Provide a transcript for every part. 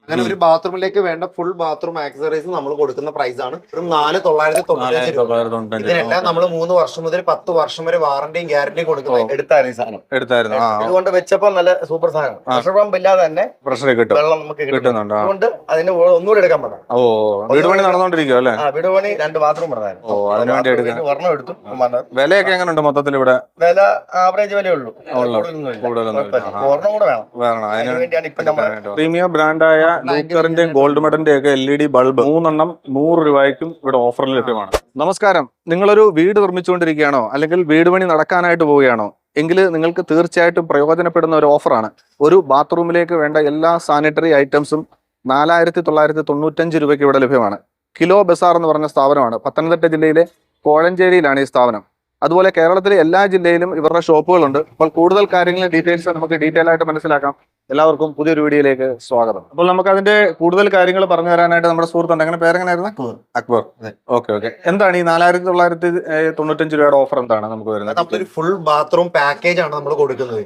അങ്ങനെ ഒരു ബാത്റൂമിലേക്ക് വേണ്ട ഫുൾ ബാത്റൂം ആക്സസറീസ് നമ്മൾ കൊടുക്കുന്ന പ്രൈസ് ആണ് ഒരു 4,995 രൂപ. ഇതിനെല്ലാം നമ്മൾ 3 വർഷം മുതൽ 10 വർഷം വരെ വാറന്റിയും ഗ്യാരണ്ടിയും കൊടുക്കുന്നത് എടുത്തായിരുന്നു ഈ സാധനം. ഇതുകൊണ്ട് വെച്ചപ്പോൾ നല്ല സൂപ്പർ സാധനം. പ്രഷർ പമ്പ് ഇല്ലാതെ തന്നെ വെള്ളം നമുക്ക് കിട്ടുന്നുണ്ട്. അതുകൊണ്ട് അതിന് ഒന്നുകൂടി എടുക്കാൻ പറ്റാം. വീട് പണി നടന്നുകൊണ്ടിരിക്കും അല്ലേ? വീട് പണി 2 ബാത്റൂം പറഞ്ഞായിരുന്നു. ഒരെണ്ണം എടുത്തു. വിലയൊക്കെ എങ്ങനെയുണ്ട് മൊത്തത്തിൽ? ഇവിടെ വില ആവറേജ് വിലയേ ഉള്ളൂ. ഒരെണ്ണം കൂടെ വേണം. പ്രീമിയം ബ്രാൻഡായ ലൂക്കറിന്റെയും ഗോൾഡ് മെഡലിന്റെ ഒക്കെ LED ബൾബ് 3 100 രൂപയ്ക്കും ഇവിടെ ഓഫറിൽ ലഭ്യമാണ്. നമസ്കാരം. നിങ്ങളൊരു വീട് നിർമ്മിച്ചുകൊണ്ടിരിക്കുകയാണോ അല്ലെങ്കിൽ വീട് പണി നടക്കാനായിട്ട് പോവുകയാണോ എങ്കിൽ നിങ്ങൾക്ക് തീർച്ചയായിട്ടും പ്രയോജനപ്പെടുന്ന ഒരു ഓഫറാണ്. ഒരു ബാത്റൂമിലേക്ക് വേണ്ട എല്ലാ സാനിറ്ററി ഐറ്റംസും 4,995 രൂപയ്ക്ക് ഇവിടെ ലഭ്യമാണ്. കിലോ ബസാർ എന്ന് പറഞ്ഞ സ്ഥാപനമാണ്. പത്തനംതിട്ട ജില്ലയിലെ കോഴഞ്ചേരിയിലാണ് ഈ സ്ഥാപനം. അതുപോലെ കേരളത്തിലെ എല്ലാ ജില്ലയിലും ഇവരുടെ ഷോപ്പുകളുണ്ട്. അപ്പോൾ കൂടുതൽ കാര്യങ്ങളും ഡീറ്റെയിൽസ് നമുക്ക് ഡീറ്റെയിൽ ആയിട്ട് മനസ്സിലാക്കാം. എല്ലാവർക്കും പുതിയൊരു വീഡിയോയിലേക്ക് സ്വാഗതം. അപ്പോൾ നമുക്ക് അതിന്റെ കൂടുതൽ കാര്യങ്ങൾ പറഞ്ഞു തരാനായിട്ട് നമ്മുടെ സുഹൃത്തുണ്ട്. അങ്ങനെ പേരെങ്ങനെയായിരുന്നു? അക്ബർ. ഓക്കെ. എന്താണ് ഈ 4,995 രൂപയുടെ ഓഫർ? എന്താണ് നമുക്ക് വരുന്നത്? നമ്മളൊരു ഫുൾ ബാത്റൂം പാക്കേജ് ആണ് നമ്മൾ കൊടുക്കുന്നത്.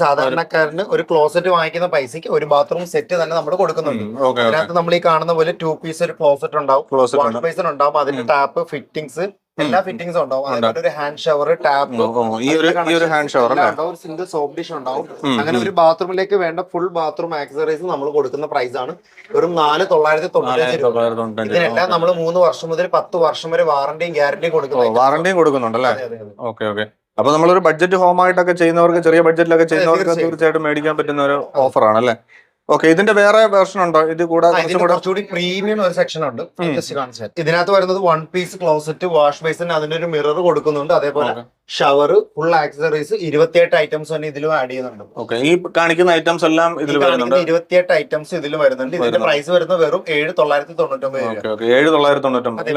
സാധാരണക്കാരന് ഒരു ക്ലോസറ്റ് വാങ്ങിക്കുന്ന പൈസക്ക് ഒരു ബാത്റൂം സെറ്റ് തന്നെ നമ്മൾ കൊടുക്കുന്നുണ്ട്. അതിനകത്ത് നമ്മൾ ഈ കാണുന്ന പോലെ 2 പീസ് ഒരു ക്ലോസറ്റ് ഉണ്ടാവും, വാഷ് ബേസിൻ ഉണ്ടാവും, അതിന്റെ ടാപ്പ് ഫിറ്റിംഗ്സ് എല്ലാ ഫിറ്റിംഗ്സും ഉണ്ടാവും. അതുപോലെ ഒരു ഹാൻഡ് ഷവർ, ടാപ്പ്, ഒരു സിംഗിൾ സോപ്പ് ഡിഷ് ഉണ്ടാവും. അങ്ങനെ ഒരു ബാത്റൂമിലേക്ക് വേണ്ട ഫുൾ ബാത്റൂം ആക്സസറീസ് നമ്മൾ കൊടുക്കുന്ന പ്രൈസ് ആണ് വെറും 4,995 രൂപ. ഇതിനെല്ലാം നമ്മൾ 3 വർഷം മുതൽ 10 വർഷം വരെ വാറന്റിയും ഗ്യാരണ്ടിയും കൊടുക്കുന്നുണ്ടല്ലേ? ഓക്കെ. അപ്പൊ നമ്മളൊരു ബഡ്ജറ്റ് ഹോം ആയിട്ടൊക്കെ ചെയ്യുന്നവർക്ക്, ചെറിയ ബഡ്ജറ്റിലൊക്കെ ചെയ്യുന്നവർക്ക് തീർച്ചയായിട്ടും മേടിക്കാൻ പറ്റുന്ന ഒരു ഓഫറാണ് അല്ലേ? ഓക്കെ. ഇതിന്റെ വേറെ വേർഷൻ ഉണ്ടോ? ഇത് കുറച്ചുകൂടി പ്രീമിയം ഒരു സെക്ഷൻ ഉണ്ട്. ഇതിനകത്ത് വരുന്നത് 1 പീസ് ക്ലോസറ്റ്, വാഷ് ബേസിൻ, അതിന്റെ ഒരു മിറർ കൊടുക്കുന്നുണ്ട്. അതേപോലെ ഷവർ, ഫുൾ ആക്സസറീസ് 28 ഐറ്റംസ് തന്നെ ഇതിലും ആഡ് ചെയ്യുന്നുണ്ട്. ഈ കാണിക്കുന്ന ഐറ്റംസ് എല്ലാം ഇതിൽ വരുന്നുണ്ട്. 28 ഐറ്റംസ് ഇതിലും വരുന്നുണ്ട്. ഇതിന്റെ പ്രൈസ് വരുന്നത് വെറും 7,999 രൂപ.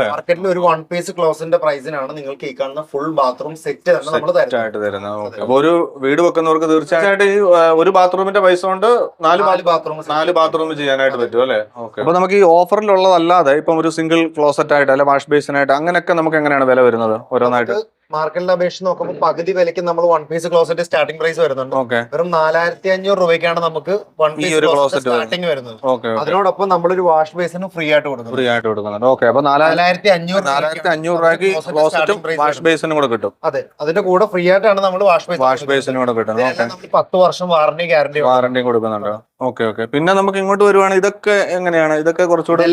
മാർക്കറ്റിൽ ഒരു 1 പീസ് ക്ലോസിന്റെ പ്രൈസിനാണ് നിങ്ങൾക്ക് ഈ കാണുന്ന ഫുൾ ബാത്റൂം സെറ്റ് തന്നെ നമ്മൾ തരുന്നത്. അപ്പൊ ഒരു വീട് വെക്കുന്നവർക്ക് തീർച്ചയായിട്ടും ഈ ഒരു ബാത്റൂമിന്റെ പൈസ കൊണ്ട് 4 ബാത്റൂം ചെയ്യാനായിട്ട് പറ്റും അല്ലെ? അപ്പൊ നമുക്ക് ഈ ഓഫറിലുള്ളതല്ലാതെ ഇപ്പം ഒരു സിംഗിൾ ക്ലോസറ്റ് ആയിട്ട് അല്ലെ വാഷ് ബേസിനായിട്ട് അങ്ങനെയൊക്കെ നമുക്ക് എങ്ങനെയാണ് വില വരുന്നത് ഓരോന്നായിട്ട്? മാർക്കറ്റിൽ അപേക്ഷിച്ച് നോക്കുമ്പോൾ പകുതി വിലയ്ക്ക് നമ്മൾ 1 പീസ് ക്ലോസറ്റ് സ്റ്റാർട്ടിംഗ് പ്രൈസ് വരുന്നുണ്ട്. വെറും 4,500 രൂപയ്ക്കാണ് നമുക്ക് 1 പീസ് ക്ലോസറ്റ് സ്റ്റാർട്ടിംഗ് വരുന്നത്. അതിനോടൊപ്പം നമ്മളൊരു വാഷ് ബേസിന് ഫ്രീ ആയിട്ട് കൊടുക്കുന്നുണ്ട്. അപ്പൊ 4,500 രൂപയ്ക്ക് ക്ലോസറ്റും വാഷ് ബേസിനും കൂടെ കിട്ടും. അതെ, അതിന്റെ കൂടെ ഫ്രീ ആയിട്ടാണ് നമ്മൾ വാഷ് ബേസിനും കൂടെ കിട്ടുന്നത്. 10 വർഷം വാറന്റി ഗ്യാരണ്ടി കൊടുക്കുന്നുണ്ട്. ഓക്കെ. പിന്നെ നമുക്ക് ഇങ്ങോട്ട് വരുവാണ്. ഇതൊക്കെ എങ്ങനെയാണ്? ഇതൊക്കെ കുറച്ചുകൂടെ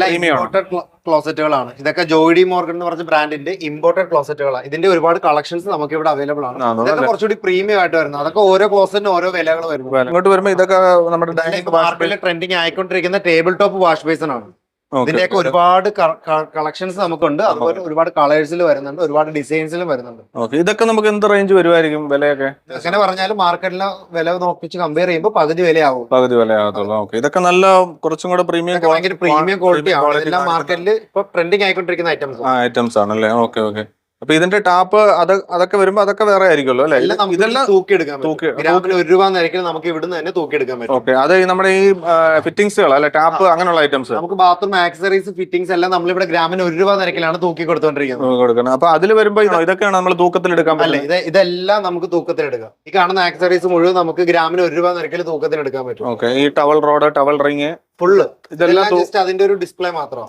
ക്ലോസറ്റുകളാണ്. ഇതൊക്കെ ജോയിഡി മോർഗൻ എന്ന് പറഞ്ഞ ബ്രാൻഡിന്റെ ഇമ്പോർട്ടഡ് ക്ലോസറ്റുകളാണ്. ഇതിന്റെ ഒരുപാട് കളക്ഷൻസ് നമുക്ക് ഇവിടെ അവൈലബിൾ ആണ്. ഇതൊക്കെ കുറച്ചുകൂടി പ്രീമിയം ആയിട്ട് വരുന്നത്. അതൊക്കെ ഓരോ ക്ലോസറ്റിനും ഓരോ വിലകൾ വരുന്നത്. ഇങ്ങോട്ട് വരുമ്പോൾ ഇതൊക്കെ നമ്മുടെ മാർക്കറ്റിൽ ട്രെൻഡിങ് ആയിക്കൊണ്ടിരിക്കുന്ന ടേബിൾ ടോപ്പ് വാഷ് ബേസിൻ ആണ്. ഇതിന്റെയൊക്കെ ഒരുപാട് കളക്ഷൻസ് നമുക്കുണ്ട്. അതുപോലെ ഒരുപാട് കളേഴ്സിൽ വരുന്നുണ്ട്, ഒരുപാട് ഡിസൈൻസിലും വരുന്നുണ്ട്. ഇതൊക്കെ നമുക്ക് എന്ത് റേഞ്ച് വരുമായിരിക്കും വിലയൊക്കെ? അങ്ങനെ പറഞ്ഞാലും മാർക്കറ്റിലെ വില നോക്കിച്ച് കമ്പയർ ചെയ്യുമ്പോൾ പകുതി വിലയാകത്തുള്ളൂ. ഇതൊക്കെ നല്ല കുറച്ചും കൂടെ പ്രീമിയം ക്വാളിറ്റി ആണ്. എല്ലാം മാർക്കറ്റിൽ ഇപ്പൊ ട്രെൻഡിങ് ആയിക്കൊണ്ടിരിക്കുന്ന ഐറ്റംസ് ആണല്ലേ? ഓക്കെ. അപ്പൊ ഇതിന്റെ ടാപ്പ് അതൊക്കെ വരുമ്പോ അതൊക്കെ വേറെ ആയിരിക്കുമല്ലോ അല്ലെ? ഇതെല്ലാം തൂക്കിയെടുക്കാൻ ഗ്രാമിന് 1 രൂപ നിരക്കിൽ നമുക്ക് ഇവിടുന്ന് തന്നെ തൂക്കിയെടുക്കാൻ പറ്റും. ഓക്കെ. അത് നമ്മുടെ ഈ ഫിറ്റിംഗ്സുകൾ അല്ലെ, ടാപ്പ് അങ്ങനെയുള്ള ഐറ്റംസ്, നമുക്ക് ബാത്റൂം ആക്സസറീസ് ഫിറ്റിംഗ്സ് എല്ലാം നമ്മളിവിടെ ഗ്രാമിന് 1 രൂപ നിരക്കിലാണ് തൂക്കി കൊടുത്തോണ്ടിരിക്കുന്നത്. അപ്പൊ അതിൽ വരുമ്പോ ഇതൊക്കെയാണ് നമ്മൾ തൂക്കത്തിൽ എടുക്കാൻ പറ്റില്ല. ഇതെല്ലാം നമുക്ക് തൂക്കത്തിലെടുക്കാം. ഈ കാണുന്ന ആക്സസറീസ് മുഴുവൻ നമുക്ക് ഗ്രാമിന് 1 രൂപ നിരക്കിൽ തൂക്കത്തിലെടുക്കാൻ പറ്റും. ഓക്കെ. ഈ towel road, towel ring full ഇതെല്ലാം ജസ്റ്റ് അതിന്റെ ഒരു ഡിസ്പ്ലേ മാത്രം.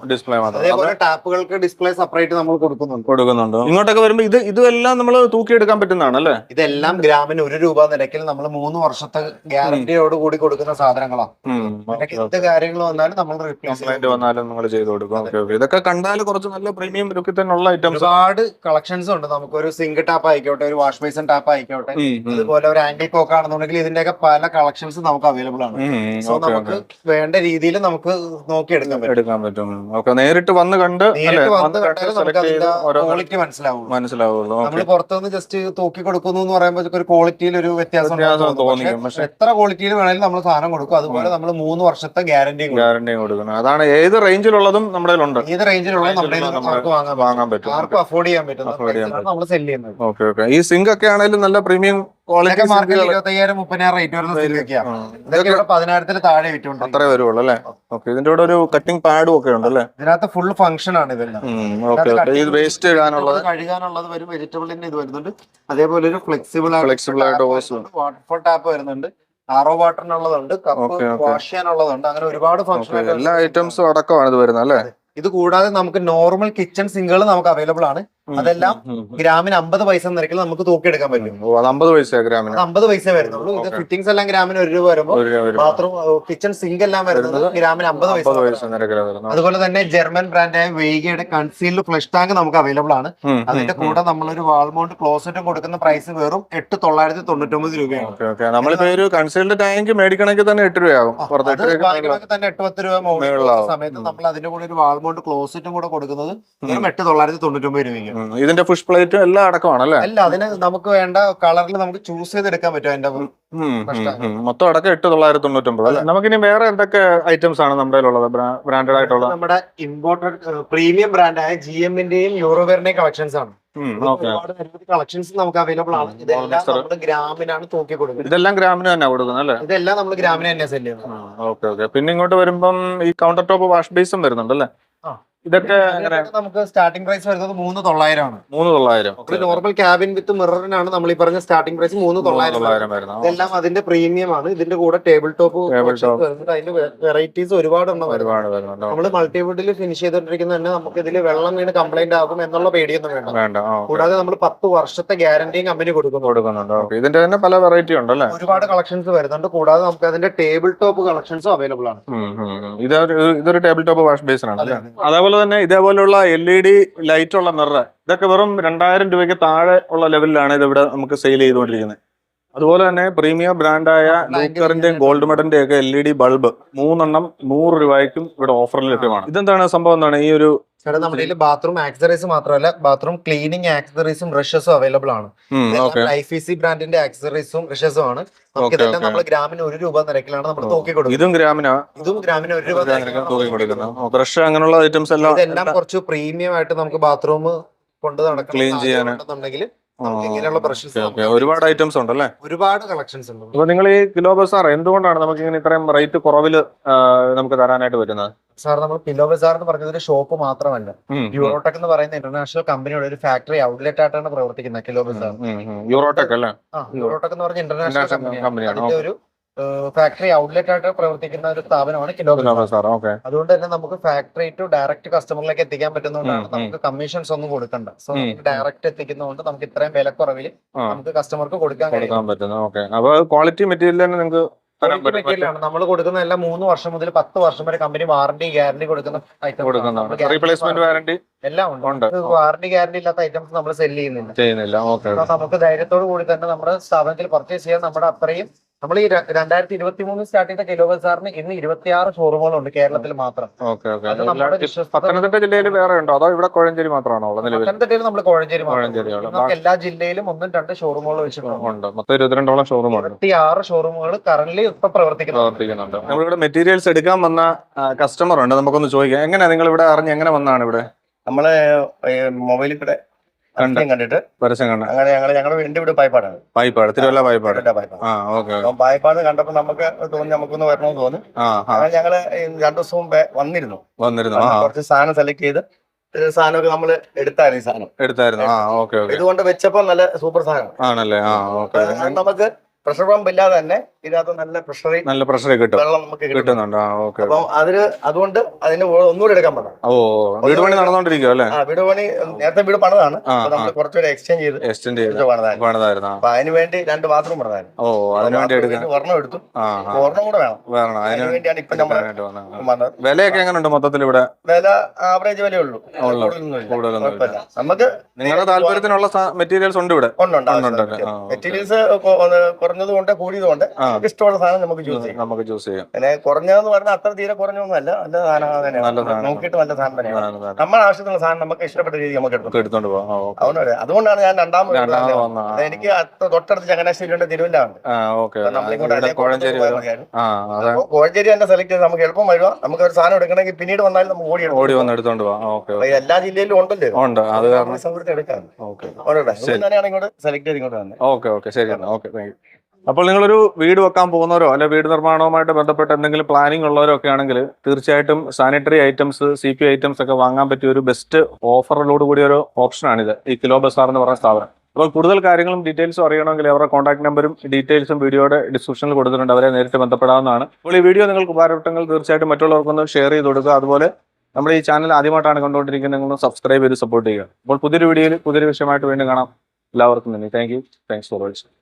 അതേപോലെ ടാപ്പുകൾക്ക് ഡിസ്പ്ലേ സെപ്പറേറ്റ് നമ്മൾ കൊടുക്കുന്നുണ്ട്. ഇങ്ങോട്ടൊക്കെ വരുമ്പോ ഇതെല്ലാം നമ്മൾ തൂക്കിയെടുക്കാൻ പറ്റുന്നതാണ് അല്ലേ? ഇതെല്ലാം ഗ്രാമിന് 1 രൂപ നിരക്കിൽ നമ്മൾ 3 വർഷത്തെ ഗ്യാരണ്ടിയോട് കൂടി കൊടുക്കുന്ന സാധനങ്ങളാണ്. എന്ത് കാര്യങ്ങൾ വന്നാലും നമ്മൾ റീപ്ലേസ്മെന്റ് വന്നാലും നമ്മൾ ചെയ്ത് കൊടുക്കും. ഇതൊക്കെ കണ്ടാൽ കുറച്ച് നല്ല പ്രീമിയം ലുക്കിൽ തന്നെയുള്ള ഐറ്റംസ്, ഒരുപാട് കളക്ഷൻസ് ഉണ്ട്. നമുക്കൊരു സിങ്ക് ടാപ്പ് ആയിക്കോട്ടെ, ഒരു വാഷ് ബേസിൻ ടാപ്പ് ആയിക്കോട്ടെ, അതുപോലെ ഒരു ആന്റി കോക്ക് ആണെന്നുണ്ടെങ്കിൽ ഇതിന്റെയൊക്കെ പല കളക്ഷൻസ് നമുക്ക് അവൈലബിൾ ആണ്. സോ നമുക്ക് വേണ്ട രീതിയിൽ നമുക്ക് നോക്കിയെടുക്കാൻ പറ്റും. നേരിട്ട് വന്ന് കണ്ട് ക്വാളിറ്റി മനസ്സിലാവുള്ളൂ. നമ്മൾ പുറത്തുനിന്ന് ജസ്റ്റ് തൂക്കി കൊടുക്കുന്നു എന്ന് പറയുമ്പോൾ ഒരു ക്വാളിറ്റിയിൽ ഒരു വ്യത്യാസം തോന്നിക്കും. പക്ഷെ എത്ര ക്വാളിറ്റിയിൽ വേണമെങ്കിലും നമ്മൾ സാധനം കൊടുക്കും. അതുപോലെ നമ്മൾ 3 വർഷത്തെ ഗ്യാരണ്ടിയും കൊടുക്കണം. അതാണ് ഏത് റേഞ്ചിലുള്ളതും നമ്മുടെ ഉണ്ട്. ഏത് റേഞ്ചിലുള്ളതും നമ്മുടെ വാങ്ങാൻ പറ്റും, ആർക്കും അഫോർഡ് ചെയ്യാൻ പറ്റും. നമ്മൾ സെല് ചെയ്യുന്നത്. ഓക്കെ. ഈ സിങ്ക് ഒക്കെ ആണെങ്കിലും നല്ല പ്രീമിയം ക്വാളിറ്റി. 25,000-30,000 റേറ്റ് വരുന്ന സിങ്കൊക്കെയാണ്. ഇതൊക്കെ 10,000-ൽ താഴെ വിറ്റുണ്ട്. അത്രേ വരുള്ളൂ അല്ലേ? ഓക്കെ. ഇതിന്റെ കൂടെ ഒരു കട്ടിംഗ് പാഡും ഒക്കെ ഉണ്ട് അല്ലേ? ഇതിനകത്ത് ഫുൾ ഫംഗ്ഷൻ ആണ് ഇതെല്ലാം. വേസ്റ്റ് കഴുകാനുള്ളത് വരും, വെജിറ്റബിളിന്റെ ഇത് വരുന്നുണ്ട്. അതേപോലെ ഒരു ഫ്ലെക്സിബിൾ ആയിട്ട് വാട്ടർഫോൾ ടാപ്പ് വരുന്നുണ്ട്. ആറോ വാട്ടറിനുള്ളതുണ്ട്, കപ്പ് വാഷ് ചെയ്യാനുള്ളതുണ്ട്, അങ്ങനെ ഒരുപാട് ഫംഗ്ഷൻ എല്ലാ ഐറ്റംസും അടക്കമാണ് ഇത് വരുന്നത് അല്ലേ? ഇത് കൂടാതെ നമുക്ക് നോർമൽ കിച്ചൺ സിങ്കുകൾ നമുക്ക് അവൈലബിൾ ആണ്. അതെല്ലാം ഗ്രാമിന് 50 പൈസ നിരക്കിൽ നമുക്ക് തൂക്കിയെടുക്കാൻ പറ്റും. 50 പൈസ ഗ്രാമിന്, 50 പൈസ വരുന്നുള്ളൂ. ഇത് ഫിറ്റിംഗ്സ് എല്ലാം ഗ്രാമിന് 1 രൂപ വരുമ്പോൾ ബാത്റൂം കിച്ചൺ സിങ്ക് എല്ലാം വരുന്നത് ഗ്രാമിന് 50 പൈസ. അതുപോലെ തന്നെ ജർമ്മൻ ബ്രാൻഡായ വെയ്ഗയുടെ കൺസീൽഡ് ഫ്ലഷ് ടാങ്ക് നമുക്ക് അവൈലബിൾ ആണ്. അതിന്റെ കൂടെ നമ്മളൊരു വാൾമൗണ്ട് ക്ലോസറ്റും കൊടുക്കുന്ന പ്രൈസ് വെറും 8,999 രൂപയാണ്. നമ്മളിപ്പോ ഒരു കൺസീൽഡ് ടാങ്ക് മേടിക്കണമെങ്കിൽ തന്നെ 8 രൂപയാകും. തന്നെ 8-10 രൂപ മുകളിലുള്ള സമയത്ത് നമ്മൾ അതിന്റെ കൂടെ ഒരു വാൾമൗണ്ട് ക്ലോസറ്റും കൂടെ കൊടുക്കുന്നത് വെറും 8,999 രൂപയ്ക്ക്. ഇതിന്റെ പുഷ് പ്ലേറ്റും എല്ലാം അടക്കമാണല്ലേ? അല്ല, അതിന് നമുക്ക് വേണ്ട കളറിൽ നമുക്ക് ചൂസ് ചെയ്തെടുക്കാൻ പറ്റും. അതിന്റെ മൊത്തം അടക്കം 8,999 അല്ലേ? നമുക്കിനി വേറെ എന്തൊക്കെ ഐറ്റംസ് ആണ് നമ്മുടെ ഉള്ളത് ബ്രാൻഡഡ് ആയിട്ടുള്ള? നമ്മുടെ ഇമ്പോർട്ടഡ് പ്രീമിയം ബ്രാൻഡായ GM-ന്റെയും യൂറോവെയറിന്റെയും കളക്ഷൻസ് ആണ്. ഒരുപാട് കളക്ഷൻസ് നമുക്ക് അവൈലബിൾ ആണ്. ഇതെല്ലാം നമ്മൾ ഗ്രാമിനാണ് തൂക്കി കൊടുക്കുന്നത്. ഇതെല്ലാം ഗ്രാമിന് തന്നെ കൊടുക്കുന്നത് അല്ലേ? ഇതെല്ലാം നമ്മൾ ഗ്രാമിന് തന്നെ സെല് ചെയ്യുന്നത്. പിന്നെ ഇങ്ങോട്ട് വരുമ്പം ഈ കൗണ്ടർ ടോപ്പ് വാഷ് ബേസും വരുന്നുണ്ടല്ലേ? ഇതൊക്കെ നമുക്ക് സ്റ്റാർട്ടിംഗ് പ്രൈസ് വരുന്നത് 3,900 ആണ്. 3,900. നോർമൽ ക്യാബിൻ വിത്ത് മിററിനാണ് നമ്മൾ ഈ പറഞ്ഞ സ്റ്റാർട്ടിംഗ് പ്രൈസ് 3,900. ഇതെല്ലാം അതിന്റെ പ്രീമിയം ആണ്. ഇതിന്റെ കൂടെ ടേബിൾ ടോപ്പ് അതിന്റെ വെറൈറ്റീസ് ഒരുപാട് നമ്മൾ മൾട്ടിവുഡിൽ ഫിനിഷ് ചെയ്തോണ്ടിരിക്കുന്ന തന്നെ നമുക്ക് ഇതിൽ വെള്ളം വീണ് കംപ്ലൈന്റ് ആകും എന്നുള്ള പേടിയൊന്നും വേണ്ട. കൂടാതെ നമ്മൾ 10 വർഷത്തെ ഗ്യാരണ്ടിയും കമ്പനി കൊടുക്കുന്നുണ്ട്. ഇതിന്റെ തന്നെ പല വെറൈറ്റി ഉണ്ടല്ലേ? ഒരുപാട് കളക്ഷൻസ് വരുന്നുണ്ട്. കൂടാതെ നമുക്ക് അതിന്റെ ടേബിൾ ടോപ്പ് കളക്ഷൻസും അവൈലബിൾ ആണ്. ഇതൊരു ടേബിൾ ടോപ്പ് വാഷ് ബേസ് ആണ്. അതേപോലെ തന്നെ ഇതേപോലെയുള്ള LED ലൈറ്റ് ഉള്ള മിറർ ഇതൊക്കെ വെറും 2,000 രൂപയ്ക്ക് താഴെ ഉള്ള ലെവലിലാണ് ഇത് ഇവിടെ നമുക്ക് സെയിൽ ചെയ്തുകൊണ്ടിരിക്കുന്നത്. അതുപോലെ തന്നെ പ്രീമിയം ബ്രാൻഡായ ലൂക്കറിന്റെയും ഗോൾഡ് മെഡലിന്റെ ഒക്കെ LED ബൾബ് 3 എണ്ണം 100 രൂപയ്ക്കും ഇവിടെ ഓഫറിൽ ലഭ്യമാണ്. ഇതെന്താണ് സംഭവം? എന്താണ് ഈ ഒരു നമ്മുടെ ബാത്റൂം ആക്സറീസ് മാത്രമല്ല, ബാത്റൂം ക്ലീനിങ് ആക്സറീസും ബ്രഷസും അവൈലബിൾ ആണ്. IFC ബ്രാൻഡിന്റെ ആക്സറീസും ബ്രഷസും ആണ്. നമുക്കിതെല്ലാം നമ്മൾ ഗ്രാമിന് 1 രൂപ നിരക്കിലാണ് നമ്മൾ തൂക്കി കൊടുക്കുന്നത്. ഇതും ഗ്രാമിന് 1 രൂപ തൂക്കി കൊടുക്കുന്നത്. ബ്രഷ് അങ്ങനെയുള്ള ഐറ്റംസ് എല്ലാം ഇതെല്ലാം കുറച്ച് പ്രീമിയം ആയിട്ട് നമുക്ക് ബാത്റൂം കൊണ്ട് നടക്കണം ക്ലീൻ ചെയ്യാനുണ്ടെങ്കിൽ ഇങ്ങനെയുള്ള ബ്രഷസ് ഒരുപാട് ഐറ്റംസ് ഉണ്ടല്ലേ? ഒരുപാട് കളക്ഷൻസ് ഉണ്ട്. അപ്പൊ നിങ്ങൾ ഈ കിലോ ബസാർ എന്തുകൊണ്ടാണ് നമുക്ക് ഇങ്ങനെ ഇത്രയും റേറ്റ് കുറവിൽ നമുക്ക് തരാനായിട്ട് പറ്റുന്നത്? സാർ, നമ്മൾ പില്ലോ ബസാർ എന്ന് പറഞ്ഞത് ഒരു ഷോപ്പ് മാത്രമല്ല, യൂറോടെക് എന്ന് പറയുന്ന ഇന്റർനാഷണൽ കമ്പനിയുടെ ഒരു ഫാക്ടറി ഔട്ട്ലെറ്റ് ആയിട്ടാണ് പ്രവർത്തിക്കുന്നത് കിലോ ബസാർ. യൂറോടെക് അല്ലേ? യൂറോടെക് എന്ന് പറഞ്ഞ ഇന്റർനാഷണൽ കമ്പനിയാണ്. അതിന്റെ ഒരു ഫാക്ടറി ഔട്ട്ലെറ്റ് ആയിട്ട് പ്രവർത്തിക്കുന്ന ഒരു സ്ഥാപനമാണ് കിലോ ബസാർ. അതുകൊണ്ട് തന്നെ നമുക്ക് ഫാക്ടറി ടു ഡയറക്റ്റ് കസ്റ്റമറിലേക്ക് എത്തിക്കാൻ പറ്റുന്നതുകൊണ്ടാണ് നമുക്ക് കമ്മീഷൻസ് ഒന്നും കൊടുക്കണ്ട. സോ ഡയറക്റ്റ് എത്തിക്കുന്നതുകൊണ്ട് നമുക്ക് ഇത്രയും വിലക്കുറവിൽ നമുക്ക് കസ്റ്റമർക്ക് കൊടുക്കാൻ പറ്റുന്നു. ക്വാളിറ്റി മെറ്റീരിയൽ തന്നെ നിങ്ങൾക്ക് നമ്മൾ കൊടുക്കുന്ന എല്ലാം 3 വർഷം മുതൽ 10 വർഷം വരെ കമ്പനി വാറണ്ടി ഗ്യാരണ്ടി കൊടുക്കുന്ന ഐറ്റം, റീപ്ലേസ്മെന്റ് വാറണ്ടി എല്ലാം ഉണ്ട്. വാറണ്ടി ഗ്യാരണ്ടി ഇല്ലാത്ത ഐറ്റംസ് നമ്മൾ സെല് ചെയ്യുന്നില്ല. നമുക്ക് ധൈര്യത്തോടു കൂടി തന്നെ നമ്മുടെ സ്ഥാപനത്തിൽ പർച്ചേസ് ചെയ്യാൻ നമ്മുടെ അത്രയും നമ്മൾ ഈ 2023 സ്റ്റാർട്ട് ചെയ്ത കിലോ ബസാറിന് ഇന്ന് 26 ഷോറൂമുകളുണ്ട് കേരളത്തിൽ മാത്രം. പത്തനംതിട്ട ജില്ലയിൽ വേറെ ഉണ്ടോ അതോ ഇവിടെ കോഴഞ്ചേരി മാത്രമാണോ? പത്തനംതിട്ടയിൽ നമ്മൾ കോഴഞ്ചേരി എല്ലാ ജില്ലയിലും 1-2 ഷോറൂമുകൾ വെച്ചിട്ടുണ്ട്. 22ഓളം ഷോറൂമുകൾ, 26 ഷോറൂമുകൾ കറന്റ് ഇപ്പൊ പ്രവർത്തിക്കുന്നുണ്ട്. നമ്മളിവിടെ മെറ്റീരിയൽസ് എടുക്കാൻ വന്ന കസ്റ്റമർ ഉണ്ട്, നമുക്കൊന്ന് ചോദിക്കാം. എങ്ങനെയാ നിങ്ങൾ ഇവിടെ അറിഞ്ഞ് എങ്ങനെ വന്നാണ് ഇവിടെ? നമ്മള് മൊബൈലിൽ കൂടെ കണ്ടിട്ട് അങ്ങനെ ഞങ്ങളുടെ വീണ്ടും ഇവിടെ പായിപ്പാട് തിരുവല്ല പായിപ്പാട് പായിപ്പാട് കണ്ടപ്പോ നമുക്ക് തോന്നി നമുക്കൊന്ന് വരണമെന്ന് തോന്നി. അങ്ങനെ ഞങ്ങള് 2 ദിവസം മുമ്പേ വന്നിരുന്നു. കുറച്ച് സാധനം സെലക്ട് ചെയ്ത് സാധനമൊക്കെ നമ്മള് എടുത്തായിരുന്നു. ഇതുകൊണ്ട് വെച്ചപ്പോ നല്ല സൂപ്പർ സാധനം ആണല്ലേ? നമുക്ക് പ്രഷർ പമ്പ് ഇല്ലാതെ തന്നെ ഇതിനകത്ത് നല്ല പ്രഷർ കിട്ടും, വെള്ളം നമുക്ക് കിട്ടുന്നുണ്ട്. അപ്പം അതുകൊണ്ട് അതിന് ഒന്നുകൂടെ എടുക്കാൻ പറ്റും. വീട് പണി നടന്നുകൊണ്ടിരിക്കും അല്ലേ? വീട് പണി നേരത്തെ വീട് പണിതാണ്, നമ്മൾ കുറച്ചുകൂടെ എക്സ്റ്റെൻഡ് ചെയ്ത് പണിതായിരുന്നു. അപ്പൊ അതിന് വേണ്ടി 2 ബാത്റൂം പണിതായിരുന്നു. ഒരെണ്ണം എടുത്തു, ഒരെണ്ണം കൂടെ വേണം. അതിന് വേണ്ടിയാണ് ഇപ്പൊ നമ്മൾ വന്നത്. വിലയൊക്കെ എങ്ങനെയുണ്ട് മൊത്തത്തിൽ? ഇവിടെ വില ആവറേജ് വിലയുള്ളൂ, നമുക്ക് നിങ്ങളുടെ താല്പര്യത്തിനുള്ള മെറ്റീരിയൽസ് ഉണ്ട് ഇവിടെ. മെറ്റീരിയൽസ് കുറഞ്ഞതുകൊണ്ട് കൂടിയതുകൊണ്ട് ഇഷ്ടമുള്ള സാധനം നമുക്ക് ചൂസ് ചെയ്യാം. പിന്നെ കുറഞ്ഞതെന്ന് പറഞ്ഞാൽ അത്ര തീരെ കുറഞ്ഞൊന്നുമല്ല, നല്ല സാധനം നോക്കിയിട്ട് നല്ല സാധനം തന്നെയാണ്. നമ്മുടെ ആവശ്യത്തിനുള്ള സാധനം നമുക്ക് ഇഷ്ടപ്പെട്ട രീതിയിൽ നമുക്ക് എടുത്തോണ്ട് പോകാം. അതുകൊണ്ടാണ് ഞാൻ രണ്ടാമത് എനിക്ക് തൊട്ടടുത്ത് ചങ്ങനാശ്ശേരി ഉണ്ട്, തിരുവല്ല ഉണ്ട്. കോഴഞ്ചേരി തന്നെ സെലക്ട് ചെയ്ത് നമുക്ക് എളുപ്പം വരുവാ. നമുക്ക് ഒരു സാധനം എടുക്കണമെങ്കിൽ പിന്നീട് വന്നാലും നമുക്ക് ഓടി വന്ന് എടുത്തോണ്ട് പോകാം. എല്ലാ ജില്ലയിലും ഉണ്ടല്ലോ, അത് കാരണം സൗകര്യത്തിൽ എടുക്കാം. തന്നെയാണ് ഇങ്ങോട്ട് സെലക്ട് ചെയ്ത് ഇങ്ങോട്ട് വന്നത്. ഓക്കെ ശരി. അപ്പോൾ നിങ്ങളൊരു വീട് വെക്കാൻ പോകുന്നവരോ അല്ലെ വീട് നിർമ്മാണവുമായിട്ട് ബന്ധപ്പെട്ട് എന്തെങ്കിലും പ്ലാനിങ് ഉള്ളവരോ ഒക്കെ ആണെങ്കിൽ തീർച്ചയായിട്ടും സാനിറ്ററി ഐറ്റംസ്, CP ഐറ്റംസ് ഒക്കെ വാങ്ങാൻ പറ്റിയ ഒരു ബെസ്റ്റ് ഓഫറിലോട് കൂടിയ ഒരു ഓപ്ഷനാണിത്, ഈ കിലോ ബസാർ എന്ന് പറയുന്ന സ്ഥാപനം. അപ്പോൾ കൂടുതൽ കാര്യങ്ങളും ഡീറ്റെയിൽസും അറിയണമെങ്കിൽ അവരുടെ കോൺടാക്ട് നമ്പറും ഡീറ്റെയിൽസും വീഡിയോയുടെ ഡിസ്ക്രിപ്ഷനിൽ കൊടുത്തിട്ടുണ്ട്. അവരെ നേരിട്ട് ബന്ധപ്പെടാവുന്നതാണ്. അപ്പോൾ ഈ വീഡിയോ നിങ്ങൾക്ക് ഉപകാരപ്പെട്ടെങ്കിൽ തീർച്ചയായിട്ടും മറ്റുള്ളവർക്കൊന്ന് ഷെയർ ചെയ്ത് കൊടുക്കുക. അതുപോലെ നമ്മുടെ ഈ ചാനൽ ആദ്യമായിട്ടാണ് കണ്ടുകൊണ്ടിരിക്കുന്നത്, നിങ്ങളൊന്ന് സബ്സ്ക്രൈബ് ചെയ്ത് സപ്പോർട്ട് ചെയ്യുക. അപ്പോൾ പുതിയൊരു വീഡിയോയിൽ പുതിയൊരു വിഷയമായിട്ട് വീണ്ടും കാണാം. എല്ലാവർക്കും നന്ദി. Thank you. Thanks for watching.